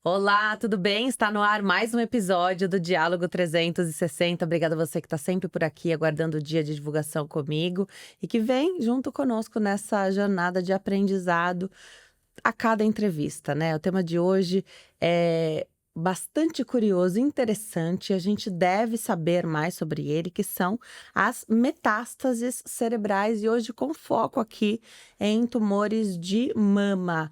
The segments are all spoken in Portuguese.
Olá, tudo bem? Está no ar mais um episódio do Diálogo 360. Obrigada a você que está sempre por aqui aguardando o dia de divulgação comigo e que vem junto conosco nessa jornada de aprendizado a cada entrevista, né? O tema de hoje é bastante curioso e interessante. A gente deve saber mais sobre ele, que são as metástases cerebrais, e hoje com foco aqui em tumores de mama.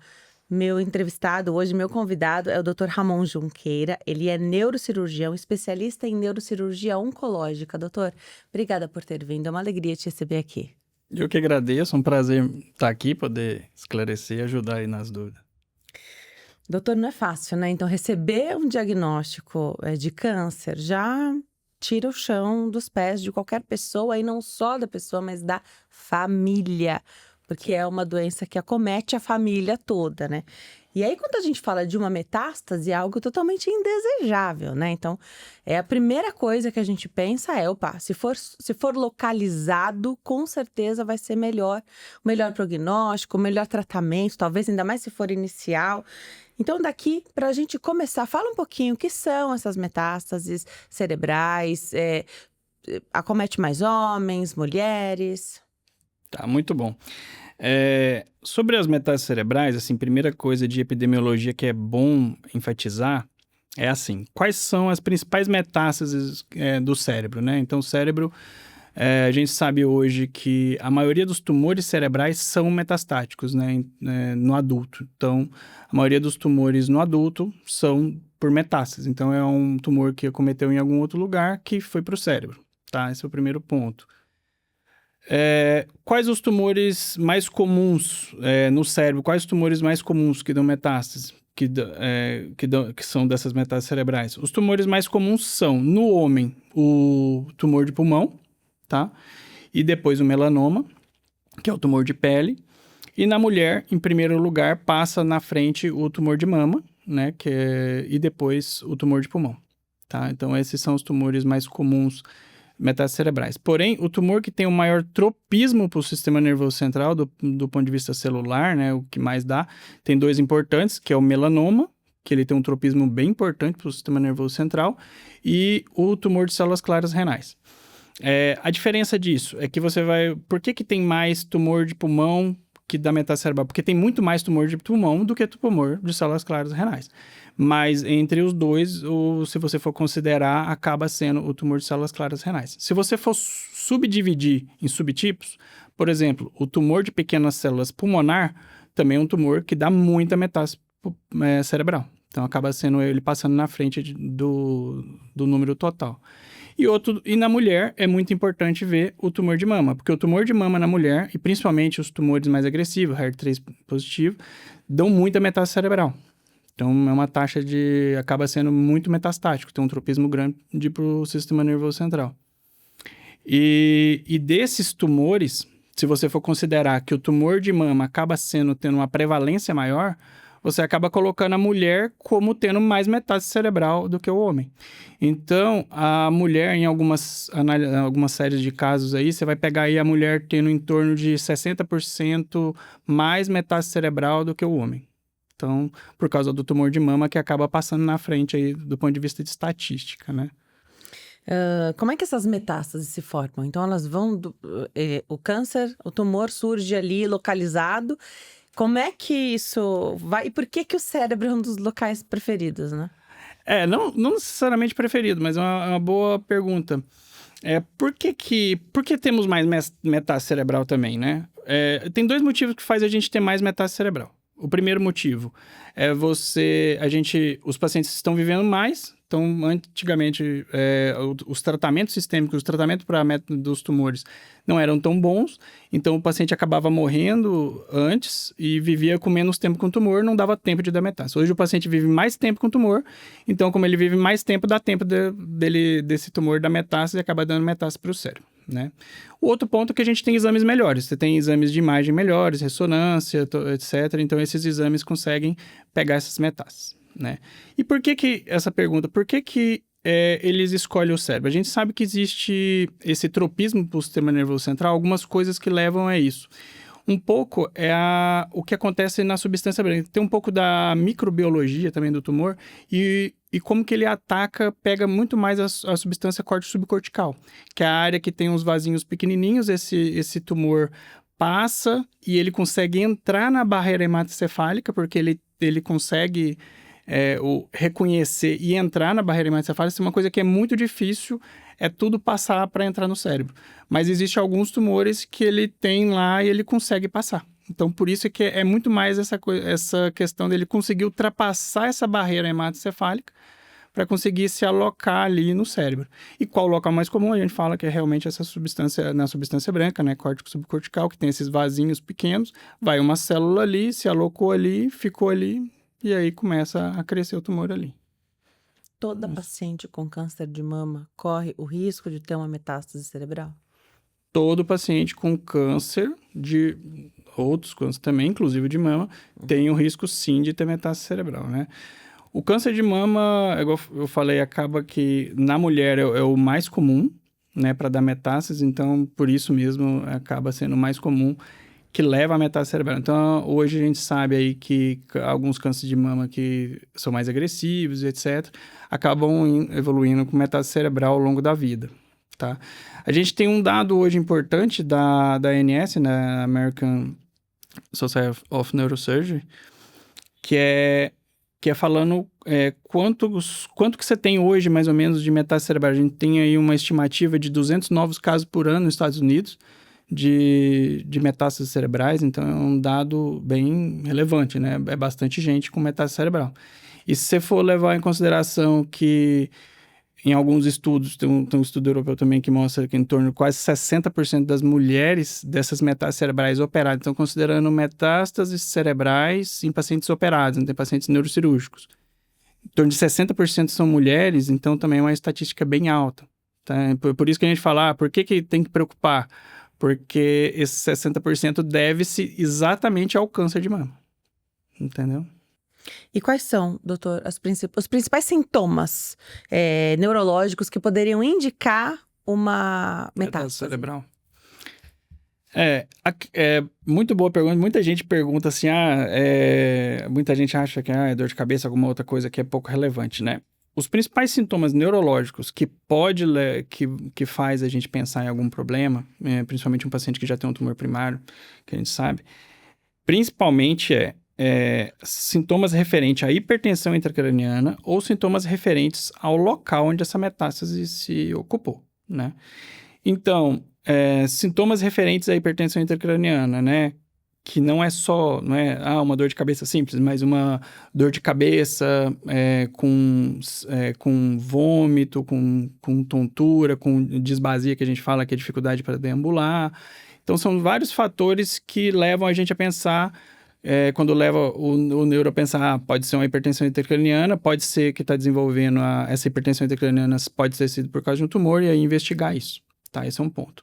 Meu entrevistado hoje, meu convidado é o Dr. Ramon Junqueira. Ele é neurocirurgião, especialista em neurocirurgia oncológica. Doutor, obrigada por ter vindo. É uma alegria te receber aqui. Eu que agradeço, é um prazer estar aqui, poder esclarecer e ajudar aí nas dúvidas. Doutor, não é fácil, né? Então, receber um diagnóstico de câncer já tira o chão dos pés de qualquer pessoa, e não só da pessoa, mas da família, porque é uma doença que acomete a família toda, né? E aí, quando a gente fala de uma metástase, é algo totalmente indesejável, né? Então, a primeira coisa que a gente pensa é, opa, se for localizado, com certeza vai ser melhor, o melhor prognóstico, o melhor tratamento, talvez ainda mais se for inicial. Então, daqui, para a gente começar, fala um pouquinho o que são essas metástases cerebrais, acomete mais homens, mulheres? Tá, muito bom. Sobre as metástases cerebrais, assim, primeira coisa de epidemiologia que é bom enfatizar é assim, quais são as principais metástases do cérebro, né? Então, o cérebro, a gente sabe hoje que a maioria dos tumores cerebrais são metastáticos, né, no adulto. Então, a maioria dos tumores no adulto são por metástase. Então, é um tumor que acometeu em algum outro lugar que foi para o cérebro, tá? Esse é o primeiro ponto. Quais os tumores mais comuns no cérebro? Quais os tumores mais comuns que dão metástase? Que são dessas metástases cerebrais? Os tumores mais comuns são, no homem, o tumor de pulmão, tá? E depois o melanoma, que é o tumor de pele. E na mulher, em primeiro lugar, passa na frente o tumor de mama, né? E depois o tumor de pulmão, tá? Então, esses são os tumores mais comuns, metástases cerebrais. Porém, o tumor que tem o maior tropismo para o sistema nervoso central, do ponto de vista celular, né? O que mais dá, tem dois importantes, que é o melanoma, que ele tem um tropismo bem importante para o sistema nervoso central, e o tumor de células claras renais. A diferença disso é que você vai... Por que tem mais tumor de pulmão que dá metástase cerebral? Porque tem muito mais tumor de pulmão do que tumor de células claras renais. Mas entre os dois, se você for considerar, acaba sendo o tumor de células claras renais. Se você for subdividir em subtipos, por exemplo, o tumor de pequenas células pulmonar também é um tumor que dá muita metástase cerebral. Então, acaba sendo ele passando na frente do número total. E na mulher é muito importante ver o tumor de mama, porque o tumor de mama na mulher, e principalmente os tumores mais agressivos, HER3 positivo, dão muita metástase cerebral. Então, é uma taxa acaba sendo muito metastático, tem um tropismo grande para o sistema nervoso central. E desses tumores, se você for considerar que o tumor de mama acaba tendo uma prevalência maior, você acaba colocando a mulher como tendo mais metástase cerebral do que o homem. Então, a mulher, em algumas séries de casos aí, você vai pegar aí a mulher tendo em torno de 60% mais metástase cerebral do que o homem. Então, por causa do tumor de mama que acaba passando na frente aí do ponto de vista de estatística, né? Como é que essas metástases se formam? Então, elas vão o câncer, o tumor surge ali localizado. Como é que isso vai? E por que o cérebro é um dos locais preferidos, né? Não necessariamente preferido, mas é uma boa pergunta. Por que temos mais metástase cerebral também, né? Tem dois motivos que faz a gente ter mais metástase cerebral. O primeiro motivo é os pacientes estão vivendo mais. Então, antigamente, os tratamentos sistêmicos, os tratamentos dos tumores não eram tão bons. Então, o paciente acabava morrendo antes e vivia com menos tempo com o tumor, não dava tempo de dar metástase. Hoje, o paciente vive mais tempo com o tumor. Então, como ele vive mais tempo, dá tempo desse tumor dar metástase e acaba dando metástase para o cérebro, né? O outro ponto é que a gente tem exames melhores. Você tem exames de imagem melhores, ressonância, etc. Então, esses exames conseguem pegar essas metástases, né? E por que essa pergunta? Por que eles escolhem o cérebro? A gente sabe que existe esse tropismo para o sistema nervoso central, algumas coisas que levam a isso. Um pouco é o que acontece na substância branca. Tem um pouco da microbiologia também do tumor e como que ele ataca, pega muito mais a substância corte subcortical, que é a área que tem uns vasinhos pequenininhos. Esse tumor passa e ele consegue entrar na barreira hematocefálica, porque ele consegue reconhecer e entrar na barreira hematocefálica. Isso é uma coisa que é muito difícil, é tudo passar para entrar no cérebro. Mas existe alguns tumores que ele tem lá e ele consegue passar. Então, por isso que é muito mais essa questão dele conseguir ultrapassar essa barreira hematocefálica para conseguir se alocar ali no cérebro. E qual o local mais comum? A gente fala que é realmente essa substância, na substância branca, né? Córtex subcortical, que tem esses vasinhos pequenos. Vai uma célula ali, se alocou ali, ficou ali, e aí começa a crescer o tumor ali. Toda paciente com câncer de mama corre o risco de ter uma metástase cerebral? Todo paciente com câncer, de outros cânceres também, inclusive de mama, tem o risco sim de ter metástase cerebral, né? O câncer de mama, igual eu falei, acaba que na mulher é o mais comum, né, para dar metástase, então por isso mesmo acaba sendo mais comum que leva a metástase cerebral. Então hoje a gente sabe aí que alguns cânceres de mama que são mais agressivos, etc., acabam evoluindo com metástase cerebral ao longo da vida, tá? A gente tem um dado hoje importante da ANS, né, American Society of Neurosurgery, que é falando quanto que você tem hoje, mais ou menos, de metástase cerebral. A gente tem aí uma estimativa de 200 novos casos por ano nos Estados Unidos de metástases cerebrais, então é um dado bem relevante, né? É bastante gente com metástase cerebral. E se você for levar em consideração que em alguns estudos, tem um estudo europeu também que mostra que em torno de quase 60% das mulheres dessas metástases cerebrais operadas, então considerando metástases cerebrais em pacientes operados, não tem pacientes neurocirúrgicos. Em torno de 60% são mulheres, então também é uma estatística bem alta. Tá? Por isso que a gente fala, por que tem que preocupar? Porque esse 60% deve-se exatamente ao câncer de mama. Entendeu? E quais são, doutor, os principais sintomas neurológicos que poderiam indicar uma metástase cerebral? Muito boa pergunta. Muita gente pergunta assim, muita gente acha que é dor de cabeça, alguma outra coisa que é pouco relevante, né? Os principais sintomas neurológicos que faz a gente pensar em algum problema, principalmente um paciente que já tem um tumor primário, que a gente sabe, principalmente sintomas referentes à hipertensão intracraniana ou sintomas referentes ao local onde essa metástase se ocupou, né? Então, sintomas referentes à hipertensão intracraniana, né? Que não é uma dor de cabeça simples, mas uma dor de cabeça com vômito, com tontura, com disbasia, que a gente fala que é dificuldade para deambular. Então, são vários fatores que levam a gente a pensar, quando leva o neuro a pensar, pode ser uma hipertensão intracraniana, pode ser que está desenvolvendo essa hipertensão intracraniana, pode ter sido por causa de um tumor, e aí investigar isso, tá? Esse é um ponto.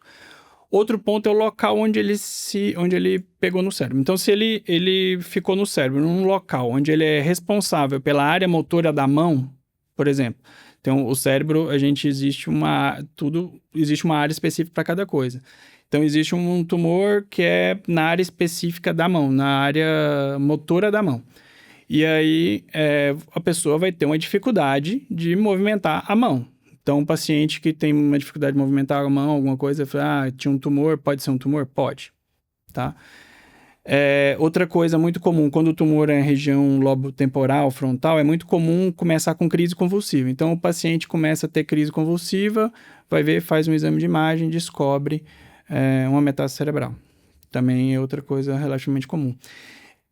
Outro ponto é o local onde ele pegou no cérebro. Então, se ele ficou no cérebro, num local onde ele é responsável pela área motora da mão, por exemplo. Então, o cérebro, existe uma área específica para cada coisa. Então, existe um tumor que é na área específica da mão, na área motora da mão. E aí, a pessoa vai ter uma dificuldade de movimentar a mão. Então, um paciente que tem uma dificuldade de movimentar a mão, alguma coisa, fala, tinha um tumor, pode ser um tumor? Pode, tá? Outra coisa muito comum, quando o tumor é em região lobo temporal, frontal, é muito comum começar com crise convulsiva. Então, o paciente começa a ter crise convulsiva, vai ver, faz um exame de imagem, descobre uma metástase cerebral. Também é outra coisa relativamente comum.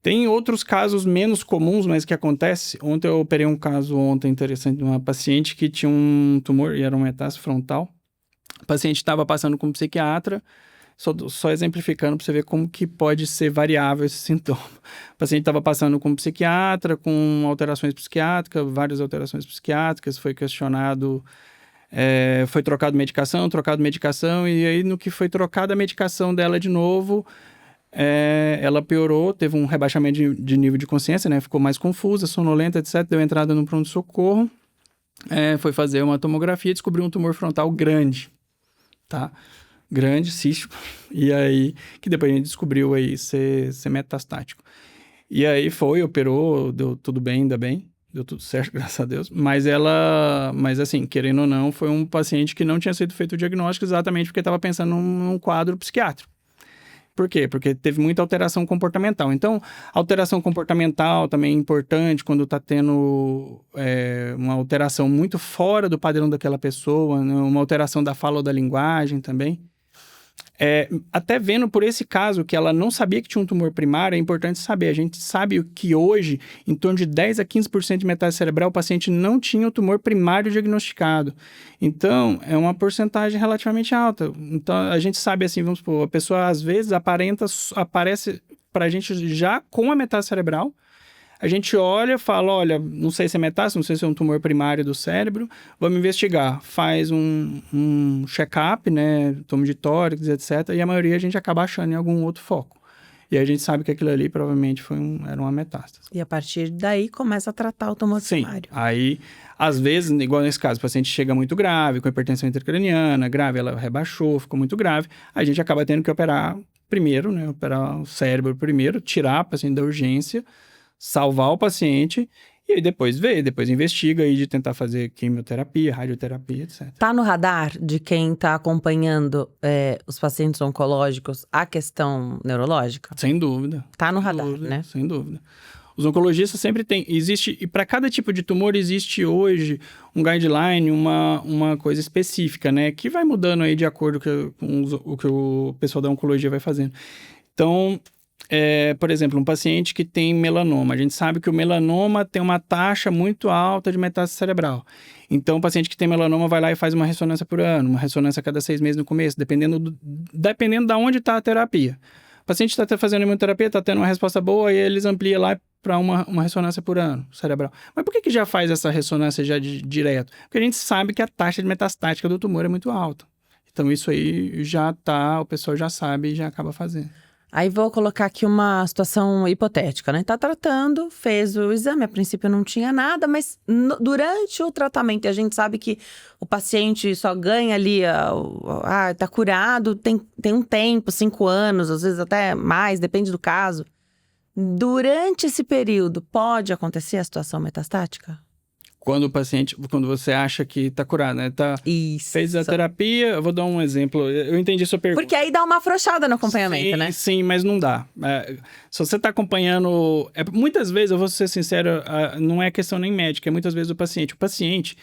Tem outros casos menos comuns, mas que acontece. Ontem eu operei um caso interessante de uma paciente que tinha um tumor e era uma metástase frontal. O paciente estava passando com um psiquiatra, só exemplificando para você ver como que pode ser variável esse sintoma. O paciente estava passando com um psiquiatra, com alterações psiquiátricas, várias alterações psiquiátricas, foi questionado, foi trocado medicação, e aí no que foi trocada a medicação dela de novo, ela piorou, teve um rebaixamento de nível de consciência, né? Ficou mais confusa, sonolenta, etc. Deu entrada no pronto-socorro, foi fazer uma tomografia e descobriu um tumor frontal grande, tá? grande, cístico, e aí, que depois a gente descobriu aí ser metastático. E aí operou, deu tudo bem, ainda bem, deu tudo certo, graças a Deus, mas assim, querendo ou não, foi um paciente que não tinha sido feito o diagnóstico exatamente porque estava pensando num quadro psiquiátrico. Por quê? Porque teve muita alteração comportamental. Então, alteração comportamental também é importante quando está tendo uma alteração muito fora do padrão daquela pessoa, né? Uma alteração da fala ou da linguagem também. Até vendo por esse caso que ela não sabia que tinha um tumor primário, é importante saber. A gente sabe que hoje, em torno de 10 a 15% de metástase cerebral, o paciente não tinha o tumor primário diagnosticado. Então, é uma porcentagem relativamente alta. Então, a gente sabe assim, vamos supor, a pessoa às vezes aparece para a gente já com a metástase cerebral. A gente olha, fala, olha, não sei se é metástase, não sei se é um tumor primário do cérebro, vamos investigar. Faz um check-up, né, tomo de tórax, etc. E a maioria a gente acaba achando em algum outro foco. E a gente sabe que aquilo ali provavelmente era uma metástase. E a partir daí começa a tratar o tumor primário. Sim, aí, às vezes, igual nesse caso, o paciente chega muito grave, com hipertensão intracraniana, grave, ela rebaixou, ficou muito grave, a gente acaba tendo que operar primeiro, né, operar o cérebro primeiro, tirar o paciente da urgência, salvar o paciente e aí depois investiga aí de tentar fazer quimioterapia, radioterapia, etc. Tá no radar de quem tá acompanhando os pacientes oncológicos a questão neurológica? Sem dúvida. Tá no radar, né? Sem dúvida. Os oncologistas sempre têm, e para cada tipo de tumor existe hoje um guideline, uma coisa específica, né? Que vai mudando aí de acordo com o que o pessoal da oncologia vai fazendo. Então, por exemplo, um paciente que tem melanoma. A gente sabe que o melanoma tem uma taxa muito alta de metástase cerebral. Então, o paciente que tem melanoma vai lá e faz uma ressonância por ano, uma ressonância a cada 6 meses no começo, dependendo de onde está a terapia. O paciente está fazendo imunoterapia, está tendo uma resposta boa, e eles ampliam lá para uma ressonância por ano cerebral. Mas por que já faz essa ressonância já direto? Porque a gente sabe que a taxa de metastática do tumor é muito alta. Então, isso aí o pessoal já sabe e já acaba fazendo. Aí vou colocar aqui uma situação hipotética, né? Tá tratando, fez o exame, a princípio não tinha nada, mas durante o tratamento, a gente sabe que o paciente só ganha ali, tá curado, tem um tempo, 5 anos, às vezes até mais, depende do caso. Durante esse período, pode acontecer a situação metastática? Quando você acha que está curado, né? Isso. Fez a terapia, eu vou dar um exemplo. Eu entendi sua pergunta. Porque aí dá uma afrouxada no acompanhamento, né? Sim, mas não dá. Se você está acompanhando... muitas vezes, eu vou ser sincero, não é questão nem médica, é muitas vezes o paciente. O paciente,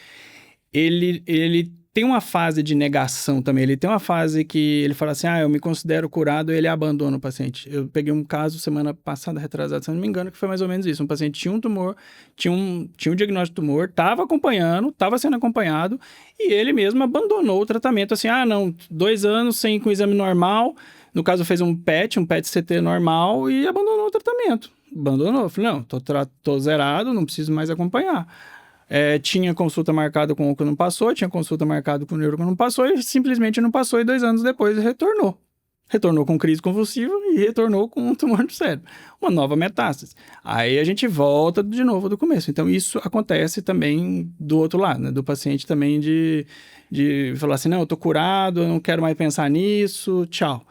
ele tem uma fase de negação também. Ele tem uma fase que ele fala assim, eu me considero curado, e ele abandona o paciente. Eu peguei um caso semana passada, retrasada, se não me engano, que foi mais ou menos isso. Um paciente tinha um tumor, tinha um diagnóstico de tumor, estava sendo acompanhado, e ele mesmo abandonou o tratamento. Assim, não, 2 anos com exame normal. No caso, fez um PET-CT normal e abandonou o tratamento. Abandonou. Falei, não, tô zerado, não preciso mais acompanhar. Tinha consulta marcada com o que não passou, tinha consulta marcada com o neuro que não passou, e simplesmente não passou, e 2 anos depois retornou. Retornou com crise convulsiva e retornou com um tumor no cérebro. Uma nova metástase. Aí a gente volta de novo do começo. Então, isso acontece também do outro lado, né? Do paciente também de falar assim, não, eu tô curado, eu não quero mais pensar nisso, tchau.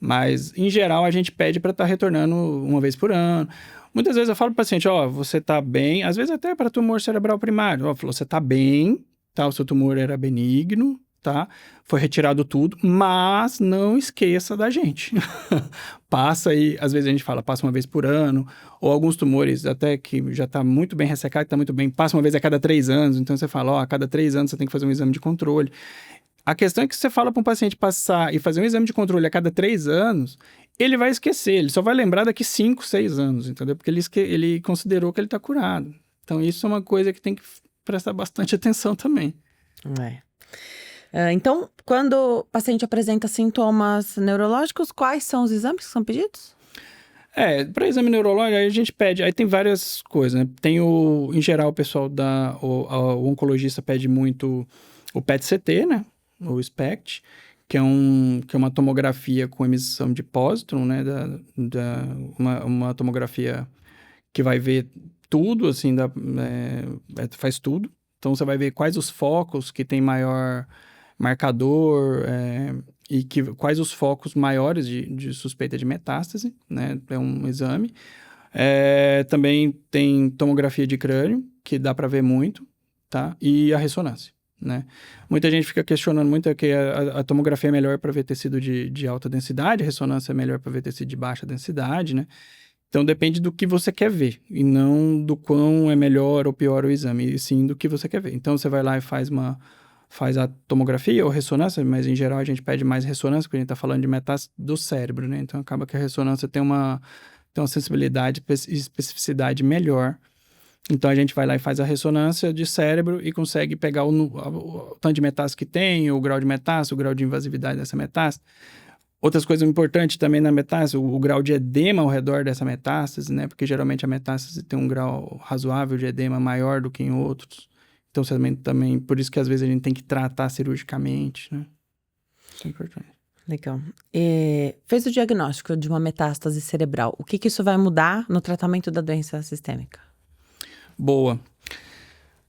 Mas, em geral, a gente pede para estar retornando uma vez por ano. Muitas vezes eu falo para o paciente, você tá bem, às vezes até para tumor cerebral primário, você tá bem, tá? O seu tumor era benigno, tá? Foi retirado tudo, mas não esqueça da gente. Passa aí, às vezes a gente fala, passa uma vez por ano, ou alguns tumores até que já tá muito bem ressecado, que tá muito bem, passa uma vez a cada 3 anos, então você fala, a cada 3 anos você tem que fazer um exame de controle. A questão é que você fala para um paciente passar e fazer um exame de controle a cada 3 anos, ele vai esquecer, ele só vai lembrar daqui 5, 6 anos, entendeu? Porque ele considerou que ele está curado. Então, isso é uma coisa que tem que prestar bastante atenção também. Então, quando o paciente apresenta sintomas neurológicos, quais são os exames que são pedidos? Para exame neurológico, aí a gente pede, aí tem várias coisas, né? Em geral, o pessoal o oncologista pede muito o PET-CT, né? O SPECT, que é uma tomografia com emissão de pósitron, né? Uma tomografia que vai ver tudo, assim, faz tudo. Então, você vai ver quais os focos que tem maior marcador, e quais os focos maiores de suspeita de metástase, né? É um exame. Também tem tomografia de crânio, que dá para ver muito, tá? E a ressonância, né? Muita gente fica questionando muito que a tomografia é melhor para ver tecido de alta densidade, a ressonância é melhor para ver tecido de baixa densidade, né? Então, depende do que você quer ver, e não do quão é melhor ou pior o exame, e sim do que você quer ver. Então, você vai lá e faz a tomografia ou ressonância, mas em geral a gente pede mais ressonância, porque a gente está falando de metástase do cérebro, né? Então, acaba que a ressonância tem uma sensibilidade e especificidade melhor. Então, a gente vai lá e faz a ressonância de cérebro e consegue pegar o tanto de metástase que tem, o grau de metástase, o grau de invasividade dessa metástase. Outras coisas importantes também na metástase, o grau de edema ao redor dessa metástase, né? Porque geralmente a metástase tem um grau razoável de edema maior do que em outros. Então, também por isso que às vezes a gente tem que tratar cirurgicamente, né? Isso é importante. Legal. Fez o diagnóstico de uma metástase cerebral. O que isso vai mudar no tratamento da doença sistêmica? Boa.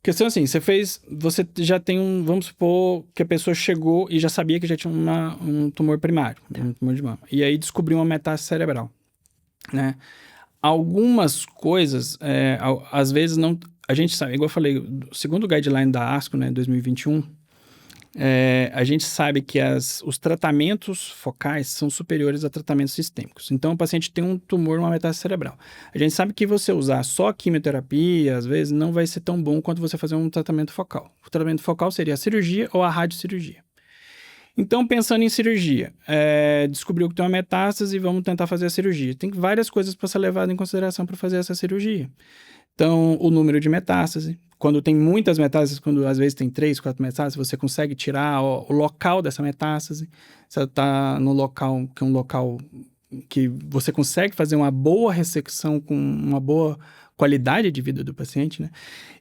Questão assim, você já tem vamos supor que a pessoa chegou e já sabia que já tinha um tumor primário, um tumor de mama. E aí descobriu uma metástase cerebral, né? Algumas coisas, às vezes não... A gente sabe, igual eu falei, segundo o guideline da ASCO, né, 2021, a gente sabe que os tratamentos focais são superiores a tratamentos sistêmicos. Então, o paciente tem um tumor, uma metástase cerebral. A gente sabe que você usar só quimioterapia, às vezes, não vai ser tão bom quanto você fazer um tratamento focal. O tratamento focal seria a cirurgia ou a radiocirurgia. Então, pensando em cirurgia, descobriu que tem uma metástase e vamos tentar fazer a cirurgia. Tem várias coisas para ser levado em consideração para fazer essa cirurgia. Então, o número de metástase. Quando tem muitas metástases, quando às vezes tem 3, 4 metástases, você consegue tirar o local dessa metástase. Você está no local, que é um local que você consegue fazer uma boa ressecção com uma boa qualidade de vida do paciente, né?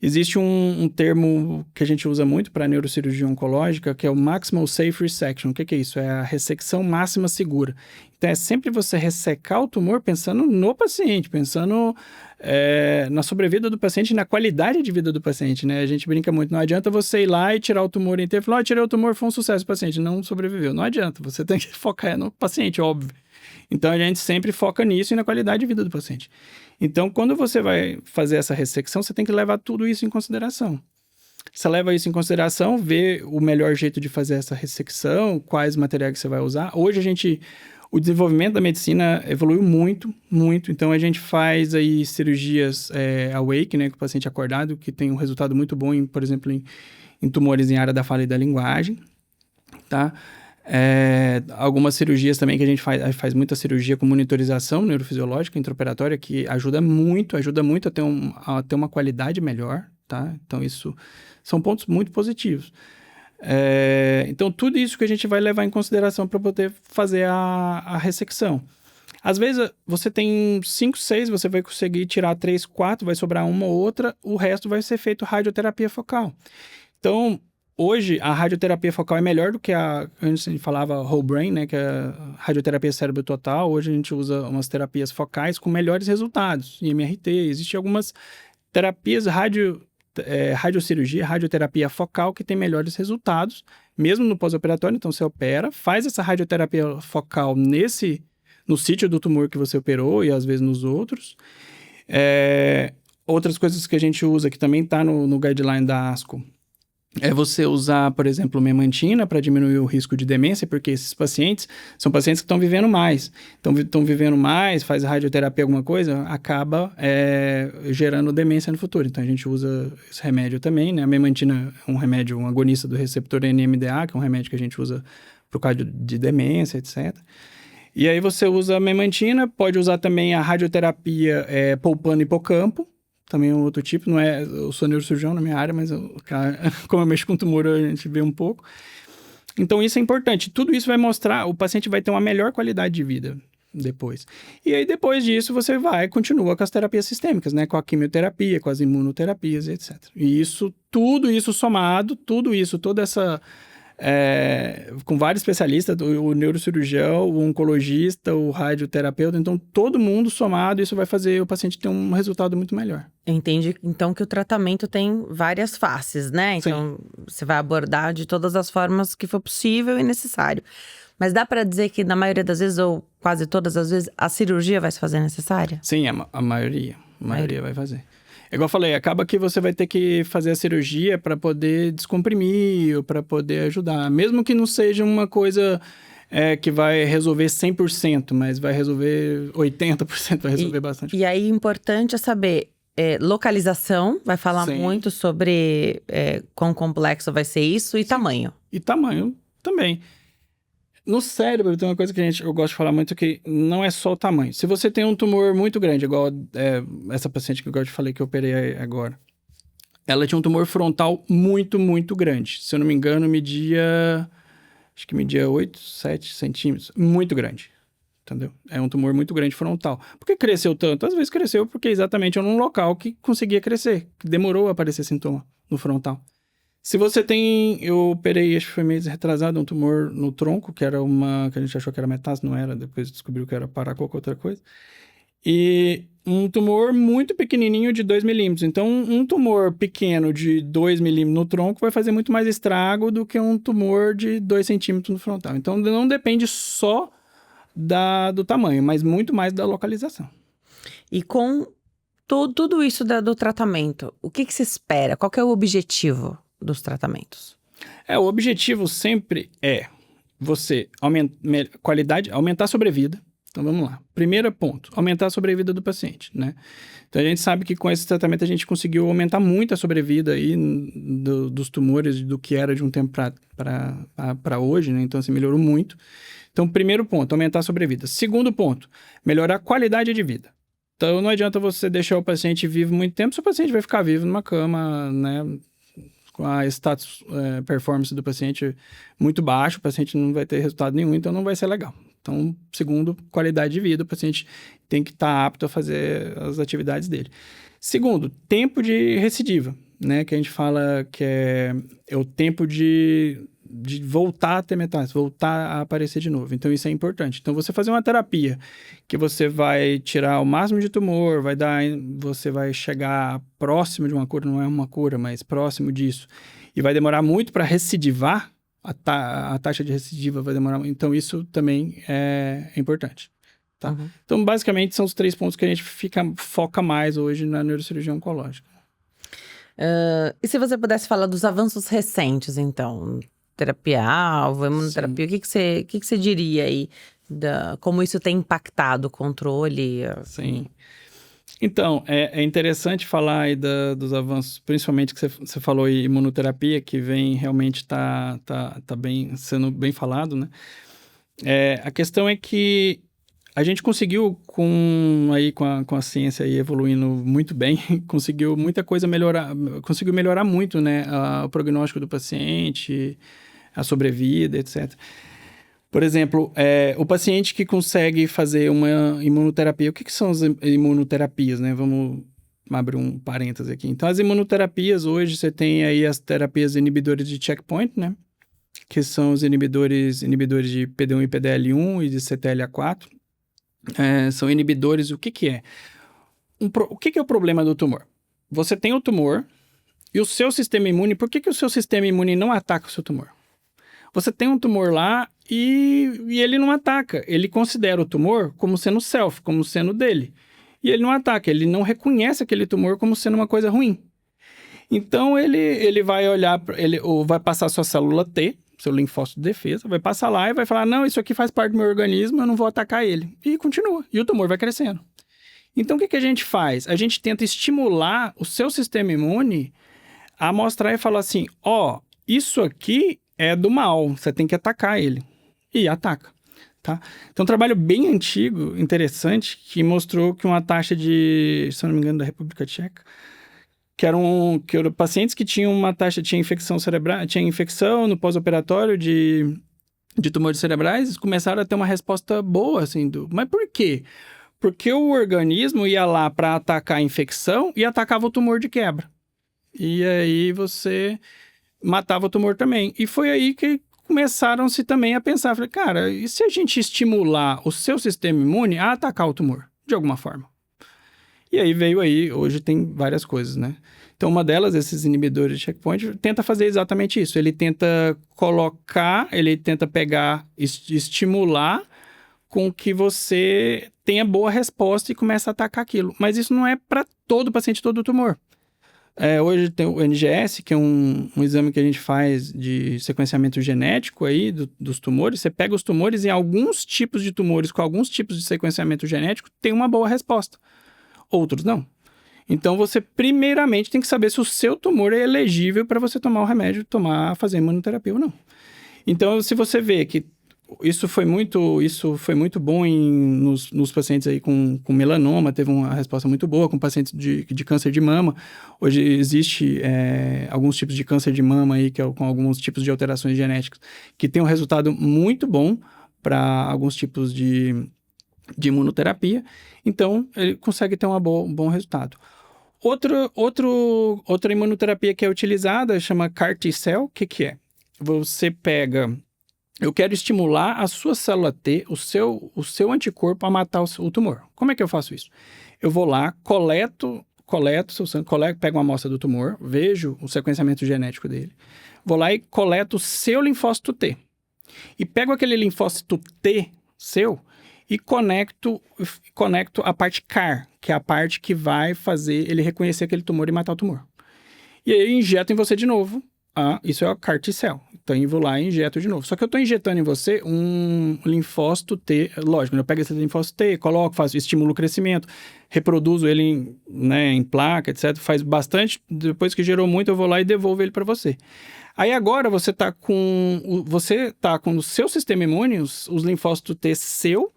Existe um termo que a gente usa muito para neurocirurgia oncológica, que é o Maximal Safe Resection. O que é isso? É a ressecção máxima segura. Então, é sempre você ressecar o tumor pensando no paciente, pensando na sobrevida do paciente e na qualidade de vida do paciente, né? A gente brinca muito, não adianta você ir lá e tirar o tumor inteiro e falar, tirei o tumor, foi um sucesso, o paciente não sobreviveu. Não adianta, você tem que focar no paciente, óbvio. Então, a gente sempre foca nisso e na qualidade de vida do paciente. Então, quando você vai fazer essa ressecção, você tem que levar tudo isso em consideração. Você leva isso em consideração, vê o melhor jeito de fazer essa ressecção, quais materiais que você vai usar. Hoje, o desenvolvimento da medicina evoluiu muito, muito. Então, a gente faz aí cirurgias awake, né, com o paciente acordado, que tem um resultado muito bom, por exemplo, em tumores em área da fala e da linguagem, tá? Algumas cirurgias também que a gente faz muita cirurgia com monitorização neurofisiológica intraoperatória, que ajuda muito a ter uma qualidade melhor, tá? Então, isso são pontos muito positivos. Então, tudo isso que a gente vai levar em consideração para poder fazer a ressecção. Às vezes, você tem 5, 6, você vai conseguir tirar 3, 4, vai sobrar uma ou outra, o resto vai ser feito radioterapia focal. Então, hoje, a radioterapia focal é melhor do que antes a gente falava whole brain, né, que é a radioterapia cérebro total. Hoje a gente usa umas terapias focais com melhores resultados, IMRT. Existem algumas terapias radiocirurgia, radioterapia focal que tem melhores resultados, mesmo no pós-operatório. Então, você opera, faz essa radioterapia focal no sítio do tumor que você operou e às vezes nos outros. Outras coisas que a gente usa, que também está no guideline da ASCO, é você usar, por exemplo, memantina para diminuir o risco de demência, porque esses pacientes são pacientes que estão vivendo mais. Estão vivendo mais, faz radioterapia, alguma coisa, acaba gerando demência no futuro. Então, a gente usa esse remédio também, né? A memantina é um remédio, um agonista do receptor NMDA, que é um remédio que a gente usa por causa de demência, etc. E aí você usa a memantina, pode usar também a radioterapia poupando hipocampo, também é um outro tipo, eu sou neurocirurgião na minha área, mas como eu mexo com tumor, a gente vê um pouco. Então, isso é importante. Tudo isso vai mostrar, o paciente vai ter uma melhor qualidade de vida depois. E aí, depois disso, você continua com as terapias sistêmicas, né? Com a quimioterapia, com as imunoterapias, etc. E tudo isso somado, toda essa... com vários especialistas, o neurocirurgião, o oncologista, o radioterapeuta, então todo mundo somado, isso vai fazer o paciente ter um resultado muito melhor. Entendi, então, que o tratamento tem várias faces, né? Então, Você vai abordar de todas as formas que for possível e necessário. Mas dá pra dizer que na maioria das vezes, ou quase todas as vezes, a cirurgia vai se fazer necessária? Sim, a maioria. A maioria vai fazer. É igual eu falei, acaba que você vai ter que fazer a cirurgia para poder descomprimir, ou para poder ajudar. Mesmo que não seja uma coisa que vai resolver 100%, mas vai resolver 80%, vai resolver bastante. E aí, importante é saber localização, vai falar Sim. muito sobre quão complexo vai ser isso, e tamanho. E tamanho também. No cérebro, tem uma coisa que eu gosto de falar muito, que não é só o tamanho. Se você tem um tumor muito grande, igual essa paciente que eu te falei que eu operei agora. Ela tinha um tumor frontal muito, muito grande. Se eu não me engano, acho que media 8, 7 centímetros. Muito grande, entendeu? É um tumor muito grande frontal. Por que cresceu tanto? Às vezes cresceu porque exatamente era num local que conseguia crescer. Que demorou a aparecer sintoma no frontal. Se você tem, eu operei, acho que foi mês retrasado, um tumor no tronco, que era que a gente achou que era metástase, não era, depois descobriu que era para qualquer outra coisa. E um tumor muito pequenininho de 2 milímetros. Então, um tumor pequeno de 2 milímetros no tronco vai fazer muito mais estrago do que um tumor de 2 centímetros no frontal. Então, não depende só do tamanho, mas muito mais da localização. E com tudo isso do tratamento, o que se espera? Qual que é o objetivo dos tratamentos? O objetivo sempre é você aumentar a sobrevida. Então, vamos lá. Primeiro ponto, aumentar a sobrevida do paciente, né? Então, a gente sabe que com esse tratamento a gente conseguiu aumentar muito a sobrevida aí dos tumores, do que era de um tempo para hoje, né? Então, assim, melhorou muito. Então, primeiro ponto, aumentar a sobrevida. Segundo ponto, melhorar a qualidade de vida. Então, não adianta você deixar o paciente vivo muito tempo, se o paciente vai ficar vivo numa cama, né? Com a status performance do paciente muito baixo, o paciente não vai ter resultado nenhum, então não vai ser legal. Então, segundo, qualidade de vida, o paciente tem que estar apto a fazer as atividades dele. Segundo, tempo de recidiva, né? Que a gente fala que é o tempo de voltar a ter metástase, voltar a aparecer de novo. Então, isso é importante. Então, você fazer uma terapia que você vai tirar o máximo de tumor, você vai chegar próximo de uma cura, não é uma cura, mas próximo disso, e vai demorar muito para recidivar, a taxa de recidiva vai demorar muito. Então, isso também é importante. Tá? Uhum. Então, basicamente, são os 3 pontos que a gente foca mais hoje na neurocirurgia oncológica. E se você pudesse falar dos avanços recentes, então? Terapia-alvo, imunoterapia, o que você diria aí? Como isso tem impactado o controle? Sim. Então, é interessante falar aí dos avanços, principalmente que você falou em imunoterapia, que vem realmente tá sendo bem falado, né? A questão é que a gente conseguiu, com a ciência aí evoluindo muito bem, conseguiu muita coisa conseguiu melhorar muito, né? O prognóstico do paciente, a sobrevida, etc. Por exemplo, o paciente que consegue fazer uma imunoterapia, o que são as imunoterapias, né? Vamos abrir um parêntese aqui. Então, as imunoterapias, hoje você tem aí as terapias inibidores de checkpoint, né? Que são os inibidores de PD1 e PDL1 e de CTLA4. São inibidores, o que é? O que é o problema do tumor? Você tem o tumor e o seu sistema imune, por que o seu sistema imune não ataca o seu tumor? Você tem um tumor lá e ele não ataca. Ele considera o tumor como sendo self, como sendo dele. E ele não ataca, ele não reconhece aquele tumor como sendo uma coisa ruim. Então, ele vai olhar, ou vai passar a sua célula T, seu linfócito de defesa, vai passar lá e vai falar, não, isso aqui faz parte do meu organismo, eu não vou atacar ele. E continua, e o tumor vai crescendo. Então, o que a gente faz? A gente tenta estimular o seu sistema imune a mostrar e falar assim, isso aqui é do mal, você tem que atacar ele. E ataca, tá? Então, um trabalho bem antigo, interessante, que mostrou que uma taxa de, se eu não me engano, da República Tcheca, que eram pacientes que tinham uma taxa, tinha infecção cerebral, tinha infecção no pós-operatório de tumores cerebrais, começaram a ter uma resposta boa, assim, mas por quê? Porque o organismo ia lá para atacar a infecção e atacava o tumor de quebra. E aí você matava o tumor também. E foi aí que começaram-se também a pensar, falei, cara, e se a gente estimular o seu sistema imune a atacar o tumor, de alguma forma? E aí veio aí, hoje tem várias coisas, né? Então, uma delas, esses inibidores de checkpoint, tenta fazer exatamente isso. Ele tenta pegar, estimular com que você tenha boa resposta e comece a atacar aquilo. Mas isso não é para todo paciente, todo tumor. Hoje tem o NGS, que é um exame que a gente faz de sequenciamento genético aí dos tumores. Você pega os tumores e alguns tipos de tumores com alguns tipos de sequenciamento genético tem uma boa resposta. Outros não. Então, você primeiramente tem que saber se o seu tumor é elegível para você tomar o remédio, fazer imunoterapia ou não. Então, se você vê que isso foi muito bom nos pacientes aí com melanoma, teve uma resposta muito boa com pacientes de câncer de mama. Hoje existe alguns tipos de câncer de mama aí, com alguns tipos de alterações genéticas, que tem um resultado muito bom para alguns tipos de imunoterapia. Então, ele consegue ter um bom resultado. Outra imunoterapia que é utilizada chama CAR T-cell. O que é? Você pega... Eu quero estimular a sua célula T, o seu anticorpo a matar o tumor. Como é que eu faço isso? Eu vou lá, coleto seu sangue, pego uma amostra do tumor, vejo o sequenciamento genético dele, vou lá e coleto o seu linfócito T. E pego aquele linfócito T seu e conecto a parte CAR, que é a parte que vai fazer ele reconhecer aquele tumor e matar o tumor. E aí eu injeto em você de novo. Isso é o CAR T-cell. Então, eu vou lá e injeto de novo. Só que eu estou injetando em você um linfócito T. Lógico, eu pego esse linfócito T, coloco, estimulo o crescimento, reproduzo ele em placa, etc. Faz bastante. Depois que gerou muito, eu vou lá e devolvo ele para você. Aí agora você está com o seu sistema imune, os linfócitos T seu,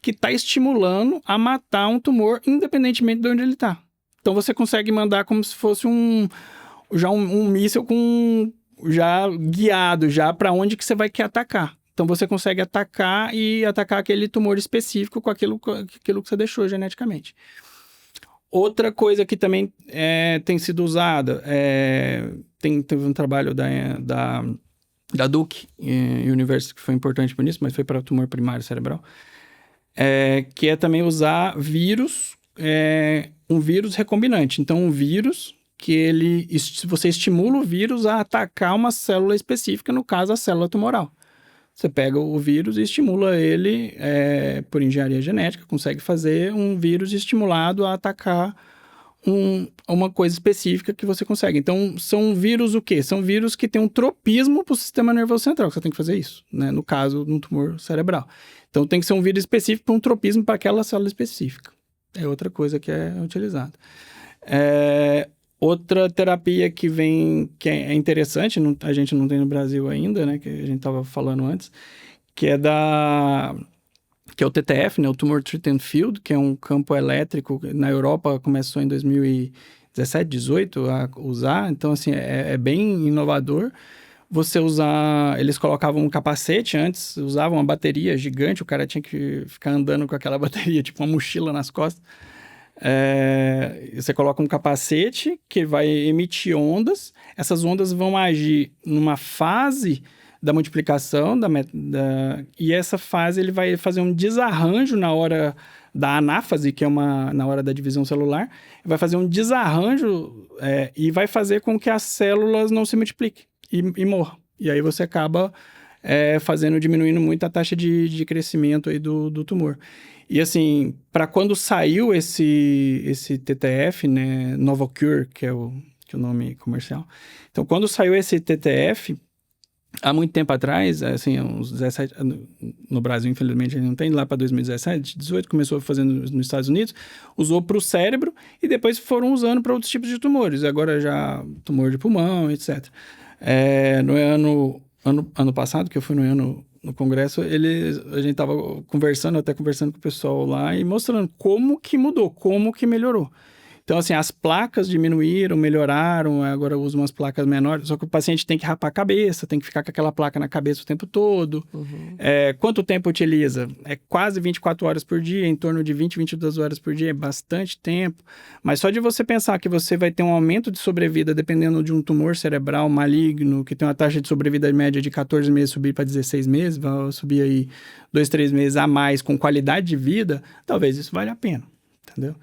que está estimulando a matar um tumor independentemente de onde ele está. Então, você consegue mandar como se fosse um míssil já guiado já para onde que você vai querer atacar. Então, você consegue atacar aquele tumor específico com aquilo que você deixou geneticamente. Outra coisa que também tem sido usada, teve um trabalho da Duke University que foi importante por isso, mas foi para tumor primário cerebral, que é também usar um vírus recombinante. Então, um vírus que você estimula o vírus a atacar uma célula específica, no caso, a célula tumoral. Você pega o vírus e estimula ele, por engenharia genética, consegue fazer um vírus estimulado a atacar uma coisa específica que você consegue. Então, são vírus o quê? São vírus que têm um tropismo para o sistema nervoso central, que você tem que fazer isso, né? No caso, no tumor cerebral. Então, tem que ser um vírus específico para um tropismo para aquela célula específica. É outra coisa que é utilizada. Outra terapia que é interessante, a gente não tem no Brasil ainda, né, que a gente estava falando antes, que é o TTF, né, o Tumor Treated Field, que é um campo elétrico. Na Europa começou em 2017, 2018 a usar, então assim, é bem inovador. Eles colocavam um capacete antes, usavam uma bateria gigante, o cara tinha que ficar andando com aquela bateria, tipo uma mochila nas costas. Você coloca um capacete que vai emitir ondas. Essas ondas vão agir numa fase da multiplicação, e essa fase ele vai fazer um desarranjo na hora da anáfase, que é na hora da divisão celular. Vai fazer um desarranjo e vai fazer com que as células não se multipliquem e morram. E aí você acaba diminuindo muito a taxa de crescimento aí do tumor. E assim, para quando saiu esse TTF, né, Novocure, que é o nome comercial. Então, quando saiu esse TTF, há muito tempo atrás, assim, uns 17... No Brasil, infelizmente, a gente não tem. Lá para 2017, 2018, começou fazendo nos Estados Unidos, usou para o cérebro e depois foram usando para outros tipos de tumores. Agora já tumor de pulmão, etc. No ano passado, que eu fui no congresso, a gente estava conversando com o pessoal lá e mostrando como que mudou, como que melhorou. Então, assim, as placas diminuíram, melhoraram, agora eu uso umas placas menores, só que o paciente tem que rapar a cabeça, tem que ficar com aquela placa na cabeça o tempo todo. Uhum. Quanto tempo utiliza? É quase 24 horas por dia, em torno de 20, 22 horas por dia, é bastante tempo. Mas só de você pensar que você vai ter um aumento de sobrevida dependendo de um tumor cerebral maligno, que tem uma taxa de sobrevida média de 14 meses, subir para 16 meses, vai subir aí 2, 3 meses a mais com qualidade de vida, talvez isso valha a pena, entendeu?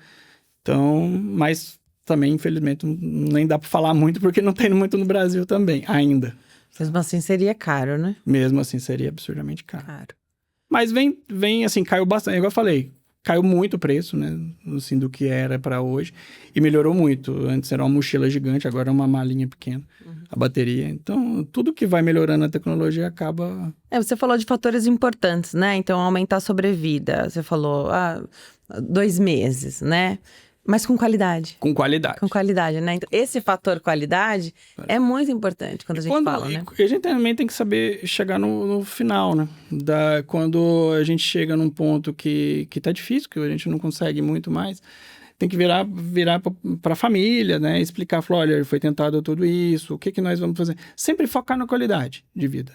Então, mas também, infelizmente, nem dá para falar muito, porque não tem muito no Brasil também, ainda. Mesmo assim seria caro, né? Mesmo assim, seria absurdamente caro. Caro. Mas vem assim, caiu bastante, igual eu falei, caiu muito o preço, né, assim, do que era para hoje, e melhorou muito. Antes era uma mochila gigante, agora é uma malinha pequena, a bateria. Então, tudo que vai melhorando a tecnologia acaba... Você falou de fatores importantes, né? Então, aumentar a sobrevida. Você falou, 2 meses, né? Mas com qualidade. Com qualidade. Com qualidade, né? Então, esse fator qualidade é muito importante quando a gente fala, né? E a gente também tem que saber chegar no final, né? Quando a gente chega num ponto que tá difícil, que a gente não consegue muito mais, tem que virar para a família, né? Explicar, falar, olha, foi tentado tudo isso, o que nós vamos fazer? Sempre focar na qualidade de vida.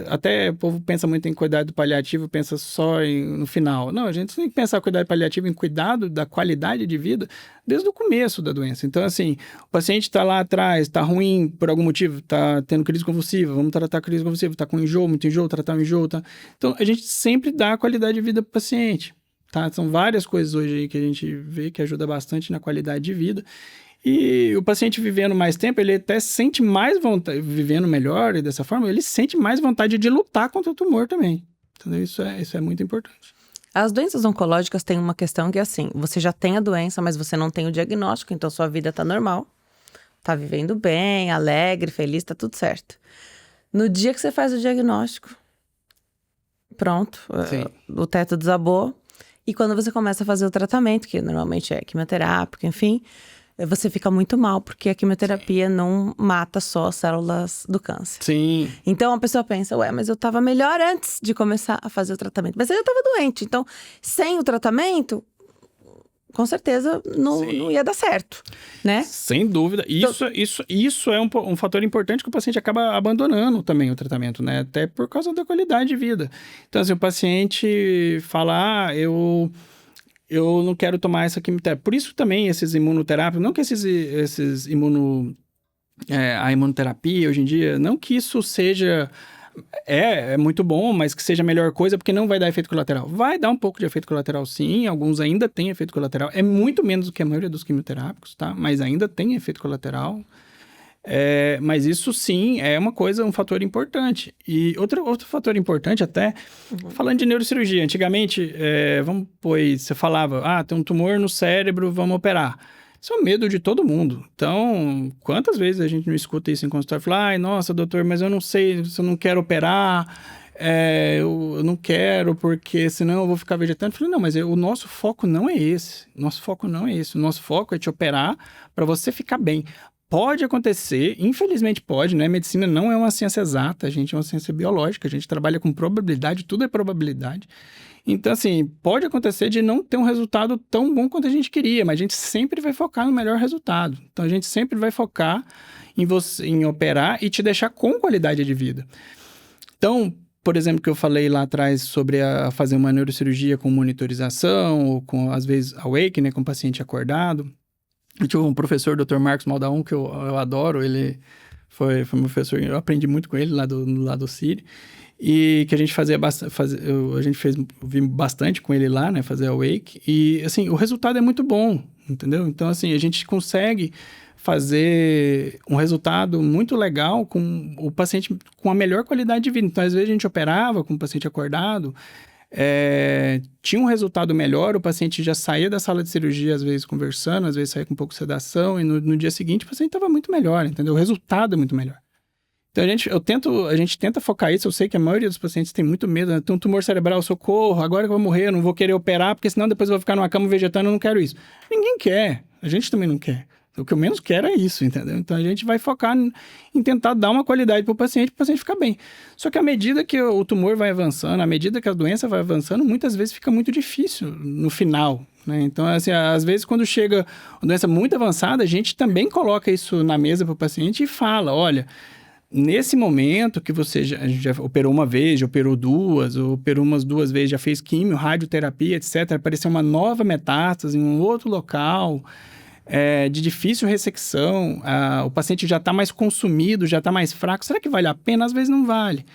Até o povo pensa muito em cuidado paliativo, pensa só no final. Não, a gente tem que pensar cuidado paliativo em cuidado da qualidade de vida desde o começo da doença. Então, assim, o paciente está lá atrás, está ruim por algum motivo, está tendo crise convulsiva, vamos tratar a crise convulsiva, está com enjoo, muito enjoo, tratar o enjoo. Tá? Então, a gente sempre dá qualidade de vida para o paciente. Tá? São várias coisas hoje aí que a gente vê que ajuda bastante na qualidade de vida. E o paciente vivendo mais tempo, ele até sente mais vontade, vivendo melhor e dessa forma, ele sente mais vontade de lutar contra o tumor também. Entendeu? Isso é muito importante. As doenças oncológicas têm uma questão que é assim, você já tem a doença, mas você não tem o diagnóstico, então sua vida tá normal, tá vivendo bem, alegre, feliz, tá tudo certo. No dia que você faz o diagnóstico, pronto, o teto desabou. E quando você começa a fazer o tratamento, que normalmente é quimioterápico, enfim, você fica muito mal, porque a quimioterapia não mata só as células do câncer. Sim. Então a pessoa pensa, mas eu tava melhor antes de começar a fazer o tratamento. Mas eu tava doente, então sem o tratamento, com certeza não ia dar certo, né? Sem dúvida. Isso é um fator importante que o paciente acaba abandonando também o tratamento, né? Até por causa da qualidade de vida. Então, assim, o paciente fala, eu não quero tomar essa quimioterapia. Por isso também esses imunoterápicos, não que a imunoterapia hoje em dia, não que isso seja... É muito bom, mas que seja a melhor coisa, porque não vai dar efeito colateral. Vai dar um pouco de efeito colateral, sim. Alguns ainda têm efeito colateral. É muito menos do que a maioria dos quimioterápicos, tá? Mas ainda tem efeito colateral. Mas isso, sim, é um fator importante. E outro fator importante até, falando de neurocirurgia. Antigamente, você falava, tem um tumor no cérebro, vamos operar. Isso é o medo de todo mundo. Então, quantas vezes a gente não escuta isso em consultório? Fala, nossa, doutor, mas eu não sei, se eu não quero operar, eu não quero, porque senão eu vou ficar vegetando. Eu falei, não, mas o nosso foco não é esse. Nosso foco não é esse. O nosso foco é te operar para você ficar bem. Pode acontecer, infelizmente pode, né? Medicina não é uma ciência exata, a gente é uma ciência biológica, a gente trabalha com probabilidade, tudo é probabilidade. Então, assim, pode acontecer de não ter um resultado tão bom quanto a gente queria, mas a gente sempre vai focar no melhor resultado. Então, a gente sempre vai focar em operar e te deixar com qualidade de vida. Então, por exemplo, que eu falei lá atrás sobre fazer uma neurocirurgia com monitorização, ou com, às vezes, awake, né, com o paciente acordado. Eu tive um professor, Dr. Marcos Maldaon, que eu adoro, ele foi meu professor, eu aprendi muito com ele lá do CIRI. E que a gente vi bastante com ele lá, né, fazer a Wake, e assim, o resultado é muito bom, entendeu? Então, assim, a gente consegue fazer um resultado muito legal com o paciente com a melhor qualidade de vida. Então, às vezes a gente operava com o paciente acordado, tinha um resultado melhor, o paciente já saía da sala de cirurgia, às vezes conversando, às vezes saía com um pouco de sedação, e no dia seguinte o paciente estava muito melhor, entendeu? O resultado é muito melhor. Então, a gente tenta focar isso. Eu sei que a maioria dos pacientes tem muito medo, né? Tem um tumor cerebral, socorro, agora que eu vou morrer, eu não vou querer operar, porque senão depois eu vou ficar numa cama vegetando, eu não quero isso. Ninguém quer, a gente também não quer. O que eu menos quero é isso, entendeu? Então, a gente vai focar em tentar dar uma qualidade para o paciente ficar bem. Só que à medida que o tumor vai avançando, à medida que a doença vai avançando, muitas vezes fica muito difícil no final, né? Então, assim, às vezes quando chega uma doença muito avançada, a gente também coloca isso na mesa para o paciente e fala, olha... Nesse momento que você já operou uma vez, já operou duas, ou operou umas 2 vezes, já fez químio, radioterapia, etc., apareceu uma nova metástase em um outro local, de difícil ressecção, o paciente já está mais consumido, já está mais fraco, será que vale a pena? Às vezes não vale.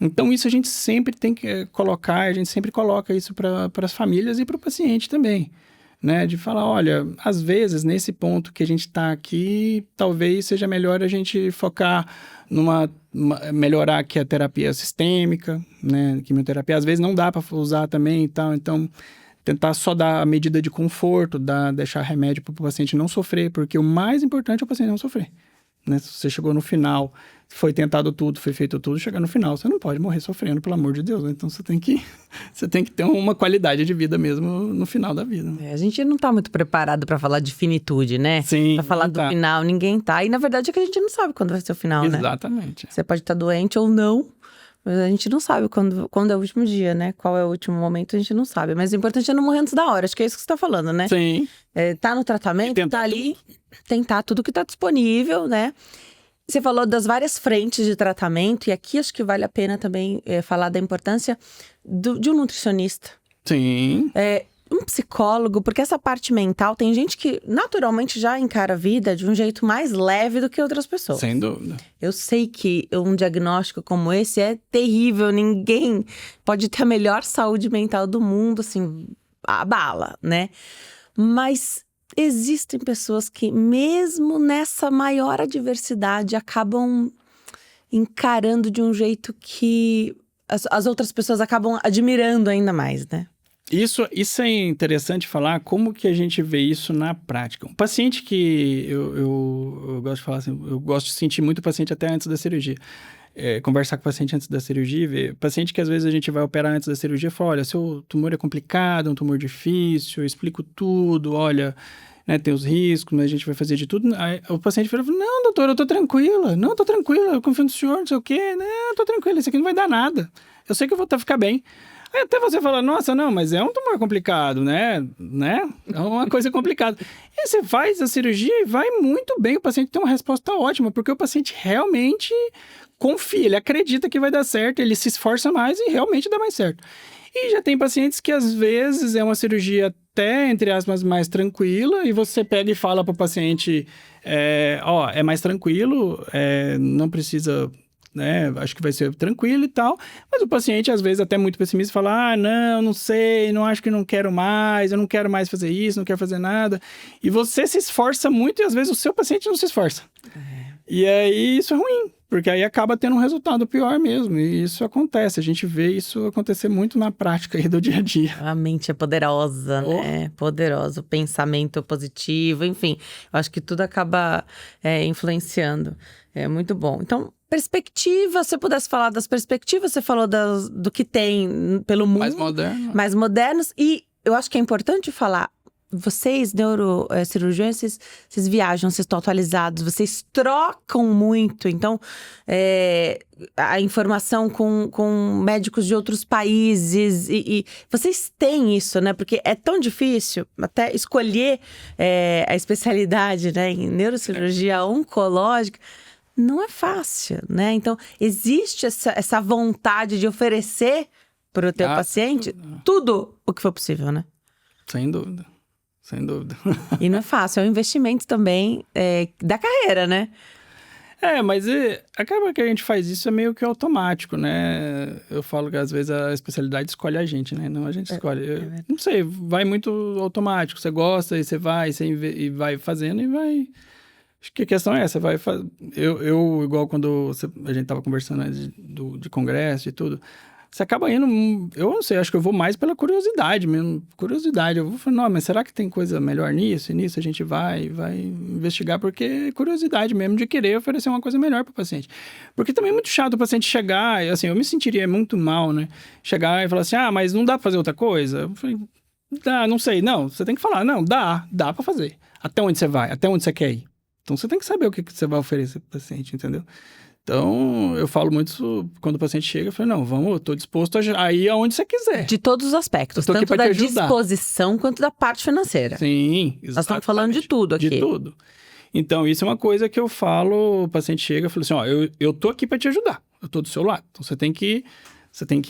Então, isso a gente sempre tem que colocar, a gente sempre coloca isso para as famílias e para o paciente também. né? De falar, olha, às vezes, nesse ponto que a gente está aqui, talvez seja melhor a gente focar melhorar aqui a terapia sistêmica, né? Quimioterapia, às vezes não dá para usar também e tal, então tentar só dar a medida de conforto, deixar remédio para o paciente não sofrer, porque o mais importante é o paciente não sofrer. Né? Se você chegou no final, foi tentado tudo, foi feito tudo, chegar no final, você não pode morrer sofrendo, pelo amor de Deus. Né? Então você tem que ter uma qualidade de vida mesmo no final da vida. A gente não tá muito preparado para falar de finitude, né? Sim. Pra falar do final, ninguém tá. E na verdade é que a gente não sabe quando vai ser o final, né? Exatamente. Você pode estar doente ou não, mas a gente não sabe quando é o último dia, né? Qual é o último momento, a gente não sabe. Mas o importante é não morrer antes da hora, acho que é isso que você tá falando, né? Sim. Tá no tratamento, tá ali, tentar tudo que tá disponível, né? Você falou das várias frentes de tratamento, e aqui acho que vale a pena também falar da importância de um nutricionista. Sim. Um psicólogo, porque essa parte mental, tem gente que naturalmente já encara a vida de um jeito mais leve do que outras pessoas. Sem dúvida. Eu sei que um diagnóstico como esse é terrível, ninguém pode ter a melhor saúde mental do mundo, assim, abala, né? Mas existem pessoas que, mesmo nessa maior adversidade, acabam encarando de um jeito que as outras pessoas acabam admirando ainda mais, né? Isso é interessante falar, como que a gente vê isso na prática. Um paciente que eu gosto de falar assim, eu gosto de sentir muito o paciente até antes da cirurgia. Conversar com o paciente antes da cirurgia, ver paciente que às vezes a gente vai operar antes da cirurgia, fala, olha, seu tumor é complicado, é um tumor difícil, eu explico tudo, olha, né, tem os riscos, mas a gente vai fazer de tudo. Aí o paciente fala, não, doutor, eu tô tranquila, eu confio no senhor, não sei o quê, não, eu tô tranquila, isso aqui não vai dar nada, eu sei que eu vou ficar bem. Aí até você fala, nossa, não, mas é um tumor complicado, né? É uma coisa complicada. E você faz a cirurgia e vai muito bem, o paciente tem uma resposta ótima, porque o paciente realmente confia, ele acredita que vai dar certo, ele se esforça mais e realmente dá mais certo. E já tem pacientes que às vezes é uma cirurgia até, entre aspas, mais tranquila, e você pega e fala para o paciente, é mais tranquilo, não precisa... né? Acho que vai ser tranquilo e tal, mas o paciente às vezes até muito pessimista fala, não sei, não acho que não quero mais, eu não quero mais fazer isso, não quero fazer nada, e você se esforça muito e às vezes o seu paciente não se esforça. E aí isso é ruim, porque aí acaba tendo um resultado pior mesmo, e isso acontece, a gente vê isso acontecer muito na prática aí do dia a dia. A mente é poderosa, né? Poderosa, o pensamento positivo, enfim, eu acho que tudo acaba influenciando. É muito bom. Então, perspectiva, se você pudesse falar das perspectivas, você falou do que tem pelo mundo. Mais modernos. E eu acho que é importante falar, vocês, neurocirurgiões, vocês viajam, vocês estão atualizados, vocês trocam muito. Então, a informação com médicos de outros países. E vocês têm isso, né? Porque é tão difícil até escolher a especialidade, né? Em neurocirurgia oncológica. Não é fácil, né? Então, existe essa vontade de oferecer para o teu paciente tudo o que for possível, né? Sem dúvida, sem dúvida. E não é fácil, é um investimento também da carreira, né? Mas acaba que a gente faz isso meio que automático, né? Eu falo que às vezes a especialidade escolhe a gente, né? Não a gente escolhe. Não sei, vai muito automático. Você gosta e você vai, e vai fazendo e vai... Acho que a questão é essa, vai fazer... Eu igual quando a gente tava conversando, né, de congresso e tudo, você acaba indo... Eu não sei, acho que eu vou mais pela curiosidade mesmo. Curiosidade, eu vou falar, não, mas será que tem coisa melhor nisso? E nisso a gente vai investigar, porque é curiosidade mesmo de querer oferecer uma coisa melhor para o paciente. Porque também é muito chato o paciente chegar, e assim, eu me sentiria muito mal, né? Chegar e falar assim, mas não dá para fazer outra coisa? Eu falei, não sei. Não, você tem que falar, não, dá para fazer. Até onde você vai? Até onde você quer ir? Então, você tem que saber o que você vai oferecer para o paciente, entendeu? Então, eu falo muito isso quando o paciente chega, eu falo, não, eu tô disposto a ir aonde você quiser. De todos os aspectos, tanto da disposição quanto da parte financeira. Sim, exatamente. Nós estamos falando de tudo aqui. De tudo. Então, isso é uma coisa que eu falo, o paciente chega e fala assim, eu tô aqui para te ajudar, eu tô do seu lado. Então, você tem que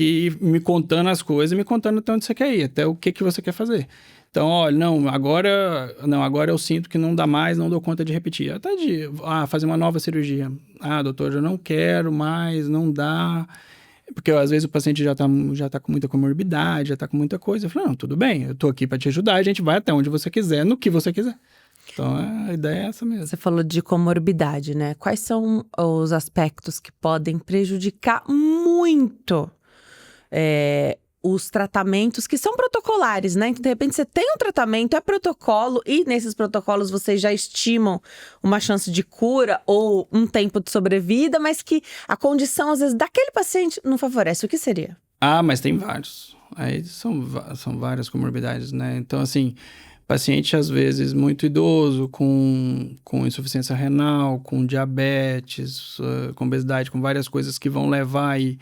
ir me contando as coisas, me contando até onde você quer ir, até o que você quer fazer. Então, olha, agora eu sinto que não dá mais, não dou conta de repetir. Até de fazer uma nova cirurgia. Doutor, eu não quero mais, não dá. Porque às vezes o paciente já tá com muita comorbidade, já tá com muita coisa. Eu falo, não, tudo bem, eu tô aqui para te ajudar, a gente vai até onde você quiser, no que você quiser. Então, a ideia é essa mesmo. Você falou de comorbidade, né? Quais são os aspectos que podem prejudicar muito os tratamentos que são protocolares, né? Então, de repente, você tem um tratamento, é protocolo, e nesses protocolos vocês já estimam uma chance de cura ou um tempo de sobrevida, mas que a condição, às vezes, daquele paciente não favorece. O que seria? Mas tem vários. Aí são várias comorbidades, né? Então, assim, paciente, às vezes, muito idoso, com insuficiência renal, com diabetes, com obesidade, com várias coisas que vão levar aí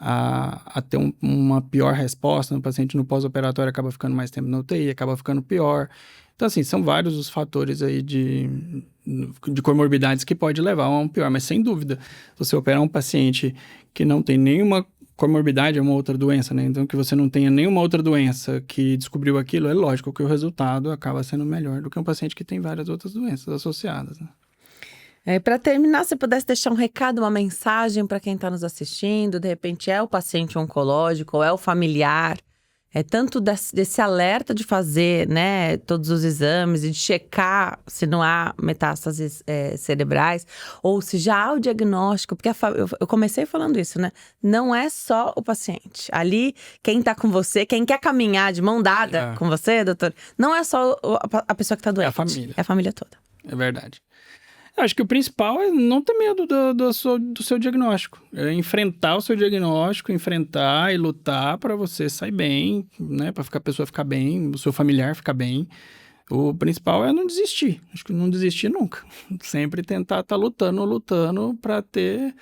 a ter uma pior resposta. O paciente no pós-operatório acaba ficando mais tempo na UTI, acaba ficando pior. Então, assim, são vários os fatores aí de comorbidades que pode levar a um pior. Mas, sem dúvida, se você operar um paciente que não tem nenhuma comorbidade, é uma outra doença, né? Então, que você não tenha nenhuma outra doença que descobriu aquilo, é lógico que o resultado acaba sendo melhor do que um paciente que tem várias outras doenças associadas, né? Para terminar, se pudesse deixar um recado, uma mensagem para quem está nos assistindo, de repente é o paciente oncológico ou é o familiar, tanto desse alerta de fazer, né, todos os exames e de checar se não há metástases cerebrais, ou se já há o diagnóstico, porque eu comecei falando isso, né? Não é só o paciente. Ali, quem está com você, quem quer caminhar de mão dada com você, doutor, não é só a pessoa que está doente. É a família. É a família toda. É verdade. Eu acho que o principal é não ter medo do seu diagnóstico. É enfrentar o seu diagnóstico, enfrentar e lutar para você sair bem, né? Para a pessoa ficar bem, o seu familiar ficar bem. O principal é não desistir. Acho que não desistir nunca. Sempre tentar estar lutando para ter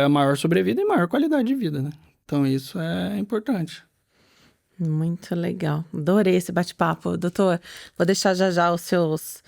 a maior sobrevida e maior qualidade de vida, né? Então isso é importante. Muito legal. Adorei esse bate-papo, doutor. Vou deixar já os seus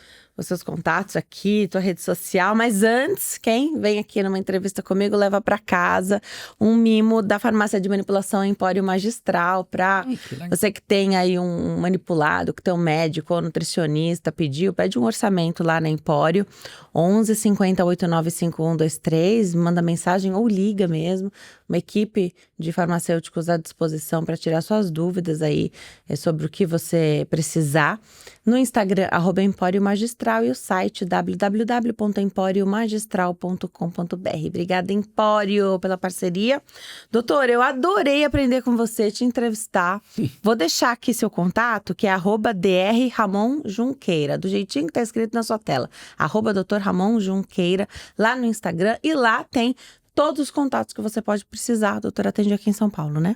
contatos aqui, tua rede social. Mas antes, quem vem aqui numa entrevista comigo leva para casa um mimo da farmácia de manipulação Empório Magistral para você que tem aí um manipulado, que tem um médico ou nutricionista pede um orçamento lá na Empório. 11 50 89 5123, manda mensagem ou liga mesmo. Uma equipe de farmacêuticos à disposição para tirar suas dúvidas aí sobre o que você precisar. No Instagram, @Empório Magistral, e o site www.emporiomagistral.com.br. Obrigada, Empório, pela parceria. Doutor, eu adorei aprender com você, te entrevistar. Vou deixar aqui seu contato, que é @Dr. Ramon Junqueira, do jeitinho que tá escrito na sua tela. @Dr. Ramon Junqueira, lá no Instagram. E lá tem todos os contatos que você pode precisar. Doutor, atende aqui em São Paulo, né?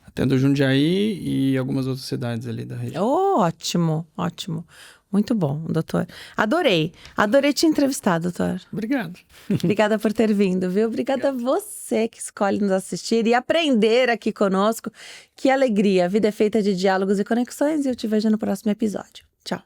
Atendo Jundiaí e algumas outras cidades ali da região. Ótimo, ótimo. Muito bom, doutor. Adorei te entrevistar, doutor. Obrigado. Obrigada por ter vindo, viu? Obrigada a você que escolhe nos assistir e aprender aqui conosco. Que alegria, a vida é feita de diálogos e conexões, e eu te vejo no próximo episódio. Tchau.